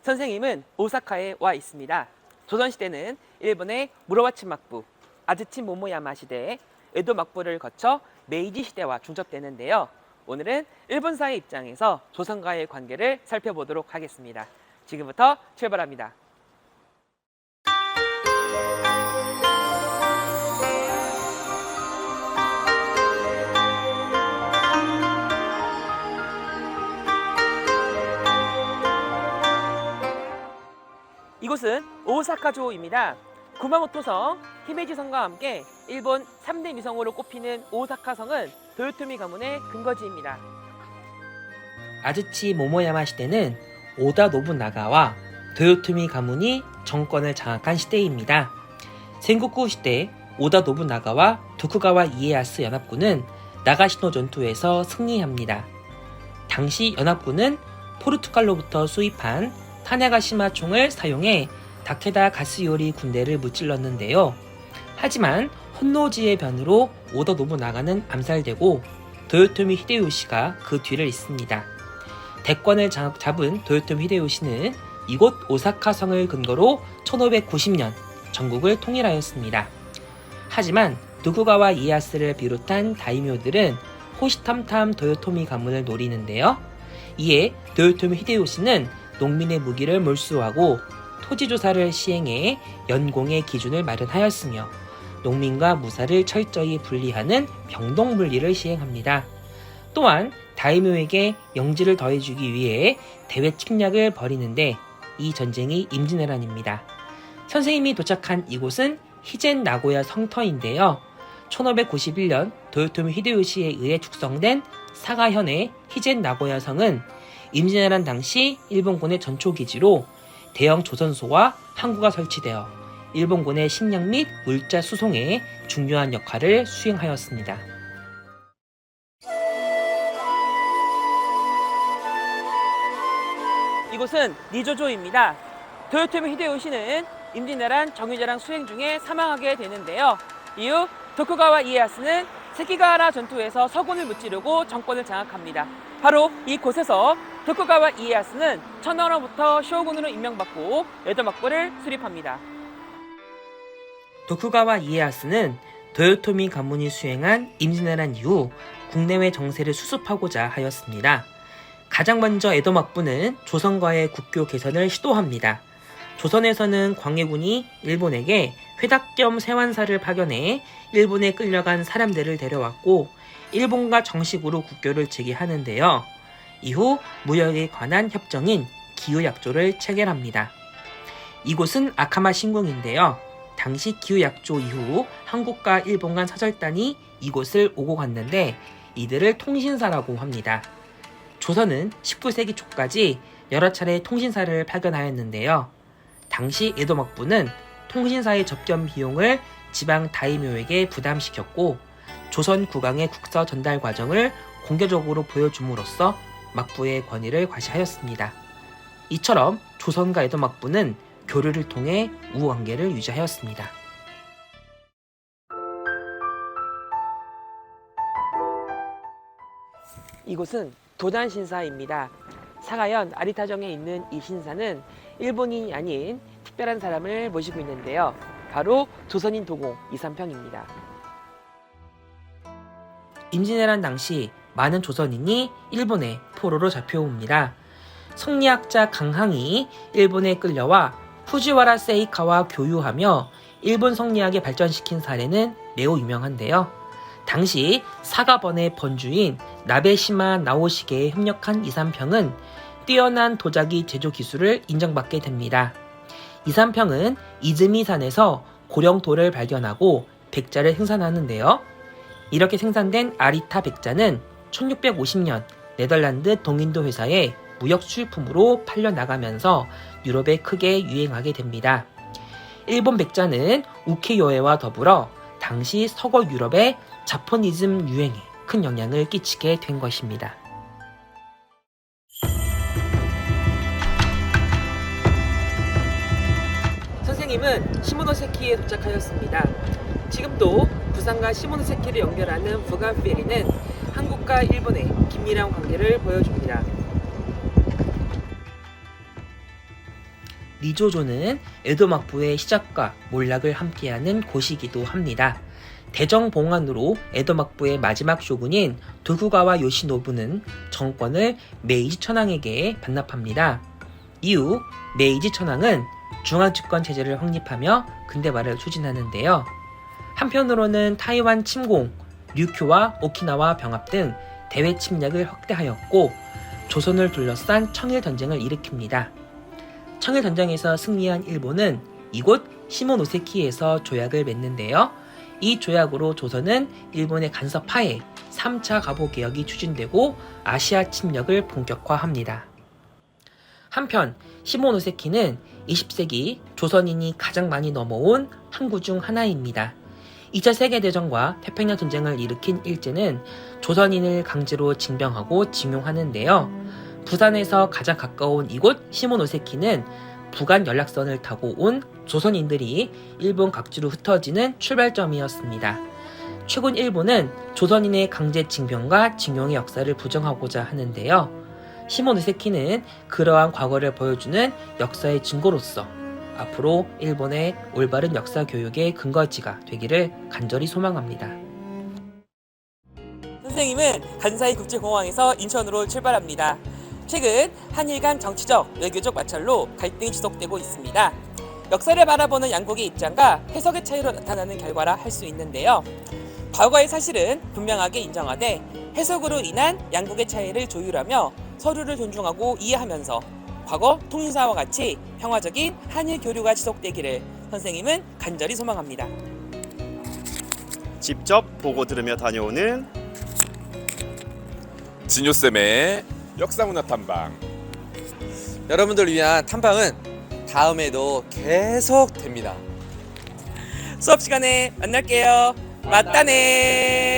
선생님은 오사카에 와 있습니다. 조선시대는 일본의 무로와 친막부, 아즈치 모모야마 시대, 에도 막부를 거쳐 메이지 시대와 중첩되는데요. 오늘은 일본사의 입장에서 조선과의 관계를 살펴보도록 하겠습니다. 지금부터 출발합니다. 이곳은 오사카조입니다. 구마모토성, 히메지성과 함께 일본 3대 미성으로 꼽히는 오사카성은 도요토미 가문의 근거지입니다. 아즈치 모모야마 시대는 오다 노부나가와 도요토미 가문이 정권을 장악한 시대입니다. 센고쿠 시대 오다 노부나가와 도쿠가와 이에야스 연합군은 나가시노 전투에서 승리합니다. 당시 연합군은 포르투갈로부터 수입한 타네가시마 총을 사용해 다케다 가스요리 군대를 무찔렀는데요. 하지만 혼노지의 변으로 오다 노부나가는 암살되고 도요토미 히데요시가 그 뒤를 잇습니다. 대권을 잡은 도요토미 히데요시는 이곳 오사카성을 근거로 1590년 전국을 통일하였습니다. 하지만 도쿠가와 이에야스를 비롯한 다이묘들은 호시탐탐 도요토미 가문을 노리는데요. 이에 도요토미 히데요시는 농민의 무기를 몰수하고 토지조사를 시행해 연공의 기준을 마련하였으며 농민과 무사를 철저히 분리하는 병동분리를 시행합니다. 또한 다이묘에게 영지를 더해주기 위해 대외 침략을 벌이는데 이 전쟁이 임진왜란입니다. 선생님이 도착한 이곳은 히젠 나고야 성터인데요. 1591년 도요토미 히데요시에 의해 축성된 사가현의 히젠 나고야 성은 임진왜란 당시 일본군의 전초기지로 대형 조선소와 항구가 설치되어 일본군의 식량 및 물자 수송에 중요한 역할을 수행하였습니다. 이곳은 니조조입니다. 도요토미 히데요시는 임진왜란 정유재랑 수행 중에 사망하게 되는데요. 이후 도쿠가와 이에야스는 세키가하라 전투에서 서군을 무찌르고 정권을 장악합니다. 바로 이곳에서 도쿠가와 이에야스는 천황으로부터 쇼군으로 임명받고 에도 막부를 수립합니다. 도쿠가와 이에야스는 도요토미 가문이 수행한 임진왜란 이후 국내외 정세를 수습하고자 하였습니다. 가장 먼저 에도 막부는 조선과의 국교 개선을 시도합니다. 조선에서는 광해군이 일본에게 회답 겸 세완사를 파견해 일본에 끌려간 사람들을 데려왔고 일본과 정식으로 국교를 재개하는데요. 이후 무역에 관한 협정인 기후약조를 체결합니다. 이곳은 아카마 신궁인데요. 당시 기후약조 이후 한국과 일본 간 사절단이 이곳을 오고 갔는데 이들을 통신사라고 합니다. 조선은 19세기 초까지 여러 차례 통신사를 파견하였는데요. 당시 에도 막부는 통신사의 접견 비용을 지방 다이묘에게 부담시켰고 조선 국왕의 국서 전달 과정을 공개적으로 보여줌으로써 막부의 권위를 과시하였습니다. 이처럼 조선과 에도 막부는 교류를 통해 우호관계를 유지하였습니다. 이곳은 도단신사입니다. 사가현 아리타정에 있는 이 신사는 일본인이 아닌 특별한 사람을 모시고 있는데요. 바로 조선인 도공 이삼평입니다. 임진왜란 당시 많은 조선인이 일본에 포로로 잡혀옵니다. 성리학자 강항이 일본에 끌려와 후지와라 세이카와 교유하며 일본 성리학을 발전시킨 사례는 매우 유명한데요. 당시 사가번의 번주인 나베시마 나오시게에 협력한 이삼평은 뛰어난 도자기 제조 기술을 인정받게 됩니다. 이삼평은 이즈미산에서 고령돌을 발견하고 백자를 생산하는데요. 이렇게 생산된 아리타 백자는 1650년 네덜란드 동인도 회사에 무역 수입품으로 팔려나가면서 유럽에 크게 유행하게 됩니다. 일본 백자는 우케요에와 더불어 당시 서거 유럽의 자포니즘 유행에 큰 영향을 끼치게 된 것입니다. 선생님은 시모노세키에 도착하였습니다. 지금도 부산과 시모노세키를 연결하는 부간 페리는 한국과 일본의 긴밀한 관계를 보여줍니다. 리조조는 에도 막부의 시작과 몰락을 함께하는 곳이기도 합니다. 대정봉환으로 에도 막부의 마지막 쇼군인 도쿠가와 요시노부는 정권을 메이지 천황에게 반납합니다. 이후 메이지 천황은 중앙집권 체제를 확립하며 근대화를 추진하는데요. 한편으로는 타이완 침공, 류큐와 오키나와 병합 등 대외 침략을 확대하였고 조선을 둘러싼 청일전쟁을 일으킵니다. 청일전쟁에서 승리한 일본은 이곳 시모노세키에서 조약을 맺는데요. 이 조약으로 조선은 일본의 간섭하에 3차 가보개혁이 추진되고 아시아 침략을 본격화합니다. 한편 시모노세키는 20세기 조선인이 가장 많이 넘어온 항구 중 하나입니다. 2차 세계대전과 태평양 전쟁을 일으킨 일제는 조선인을 강제로 징병하고 징용하는데요. 부산에서 가장 가까운 이곳 시모노세키는 부간 연락선을 타고 온 조선인들이 일본 각지로 흩어지는 출발점이었습니다. 최근 일본은 조선인의 강제 징병과 징용의 역사를 부정하고자 하는데요. 시모노세키는 그러한 과거를 보여주는 역사의 증거로서 앞으로 일본의 올바른 역사 교육의 근거지가 되기를 간절히 소망합니다. 선생님은 간사이 국제공항에서 인천으로 출발합니다. 최근 한일 간 정치적, 외교적 마찰로 갈등이 지속되고 있습니다. 역사를 바라보는 양국의 입장과 해석의 차이로 나타나는 결과라 할 수 있는데요. 과거의 사실은 분명하게 인정하되 해석으로 인한 양국의 차이를 조율하며 서로를 존중하고 이해하면서 과거 통일사와 같이 평화적인 한일 교류가 지속되기를 선생님은 간절히 소망합니다. 직접 보고 들으며 다녀오는 진요쌤의 역사문화 탐방. 여러분들을 위한 탐방은 다음에도 계속 됩니다. 수업 시간에 만날게요. 맞다네.